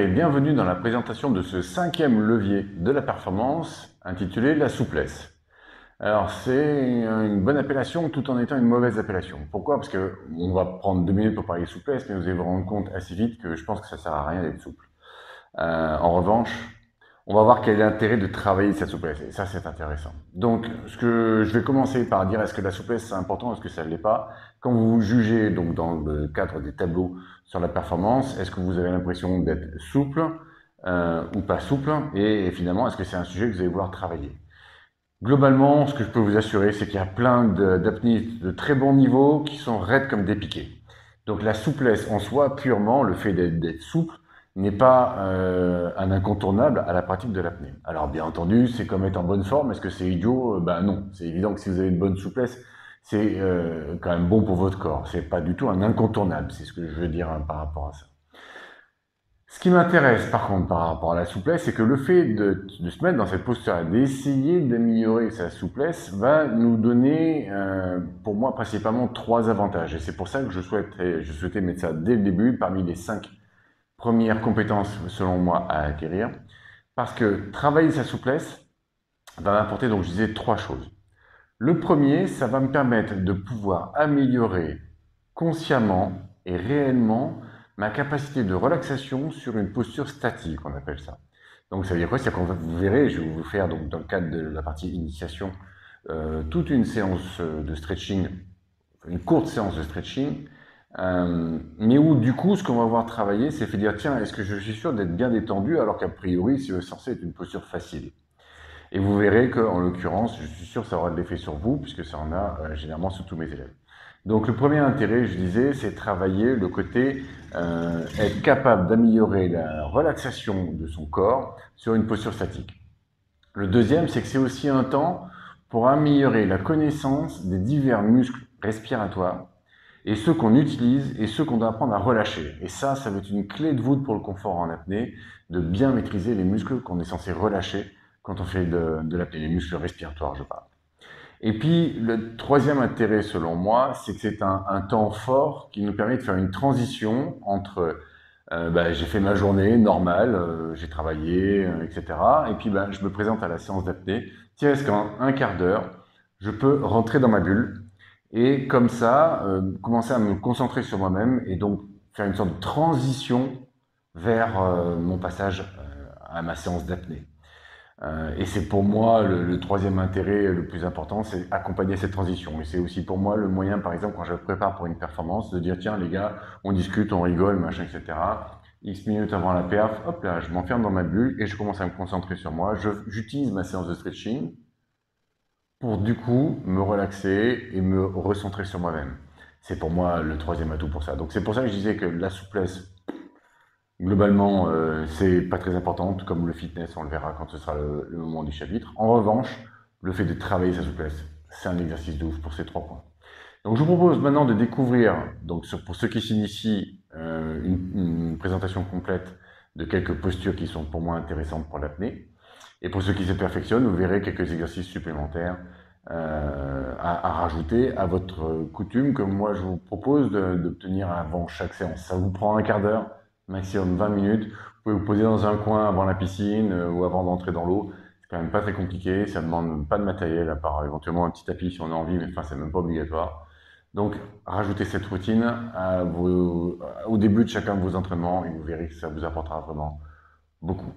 et bienvenue dans la présentation de ce cinquième levier de la performance intitulé la souplesse. Alors c'est une bonne appellation tout en étant une mauvaise appellation. Pourquoi? Parce que on va prendre 2 minutes pour parler de souplesse, mais vous allez vous rendre compte assez vite que je pense que ça sert à rien d'être souple. En revanche, on va voir quel est l'intérêt de travailler cette souplesse. Et ça, c'est intéressant. Donc, ce que je vais commencer par dire, est-ce que la souplesse c'est important, est-ce que ça ne l'est pas? Quand vous vous jugez donc dans le cadre des tableaux sur la performance, est-ce que vous avez l'impression d'être souple ou pas souple? Et finalement, est-ce que c'est un sujet que vous allez vouloir travailler? Globalement, ce que je peux vous assurer, c'est qu'il y a plein d'apnéistes de très bon niveau qui sont raides comme des piquets. Donc la souplesse en soi, purement, le fait d'être souple, n'est pas un incontournable à la pratique de l'apnée. Alors bien entendu, c'est comme être en bonne forme. Est-ce que c'est idiot? Ben non. C'est évident que si vous avez une bonne souplesse, c'est quand même bon pour votre corps. C'est pas du tout un incontournable. C'est ce que je veux dire par rapport à ça. Ce qui m'intéresse par contre par rapport à la souplesse, c'est que le fait de se mettre dans cette posture, d'essayer d'améliorer sa souplesse, va nous donner, pour moi, principalement 3 avantages. Et c'est pour ça que je souhaitais mettre ça dès le début, parmi les 5 premières compétences, selon moi, à acquérir. Parce que travailler sa souplesse va m'apporter, donc je disais, 3 choses. Le premier, ça va me permettre de pouvoir améliorer consciemment et réellement ma capacité de relaxation sur une posture statique, on appelle ça. Donc ça veut dire quoi? C'est-à-dire qu'on vous verrez, je vais vous faire donc, dans le cadre de la partie initiation, toute une séance de stretching, une courte séance de stretching, mais où du coup ce qu'on va voir travailler, c'est fait dire tiens, est-ce que je suis sûr d'être bien détendu alors qu'a priori c'est censé être une posture facile. Et vous verrez qu'en l'occurrence, je suis sûr que ça aura de l'effet sur vous, puisque ça en a généralement sur tous mes élèves. Donc le premier intérêt, je disais, c'est travailler le côté être capable d'améliorer la relaxation de son corps sur une posture statique. Le deuxième, c'est que c'est aussi un temps pour améliorer la connaissance des divers muscles respiratoires et ceux qu'on utilise et ceux qu'on doit apprendre à relâcher. Et ça va être une clé de voûte pour le confort en apnée, de bien maîtriser les muscles qu'on est censé relâcher quand on fait de l'apnée, les muscles respiratoires, je parle. Et puis, le troisième intérêt, selon moi, c'est que c'est un temps fort qui nous permet de faire une transition entre j'ai fait ma journée normale, j'ai travaillé, etc. Et puis, je me présente à la séance d'apnée. Tiens, est-ce qu'en un quart d'heure, je peux rentrer dans ma bulle et comme ça, commencer à me concentrer sur moi-même et donc faire une sorte de transition vers mon passage à ma séance d'apnée. Et c'est pour moi le troisième intérêt le plus important, c'est accompagner cette transition. Et c'est aussi pour moi le moyen, par exemple, quand je prépare pour une performance, de dire tiens les gars, on discute, on rigole, machin, etc. X minutes avant la perf, hop là, je m'enferme dans ma bulle et je commence à me concentrer sur moi. J'utilise ma séance de stretching pour du coup me relaxer et me recentrer sur moi-même. C'est pour moi le troisième atout pour ça. Donc c'est pour ça que je disais que la souplesse, globalement, c'est pas très important, tout comme le fitness, on le verra quand ce sera le moment du chapitre. En revanche, le fait de travailler sa souplesse, c'est un exercice de ouf pour ces 3 points. Donc je vous propose maintenant de découvrir, donc pour ceux qui s'initient, une présentation complète de quelques postures qui sont pour moi intéressantes pour l'apnée. Et pour ceux qui se perfectionnent, vous verrez quelques exercices supplémentaires à rajouter à votre coutume que moi je vous propose d'obtenir avant chaque séance. Ça vous prend un quart d'heure, maximum 20 minutes. Vous pouvez vous poser dans un coin avant la piscine ou avant d'entrer dans l'eau. C'est quand même pas très compliqué, ça ne demande pas de matériel à part éventuellement un petit tapis si on a envie, mais enfin c'est même pas obligatoire. Donc rajoutez cette routine au début de chacun de vos entraînements et vous verrez que ça vous apportera vraiment beaucoup.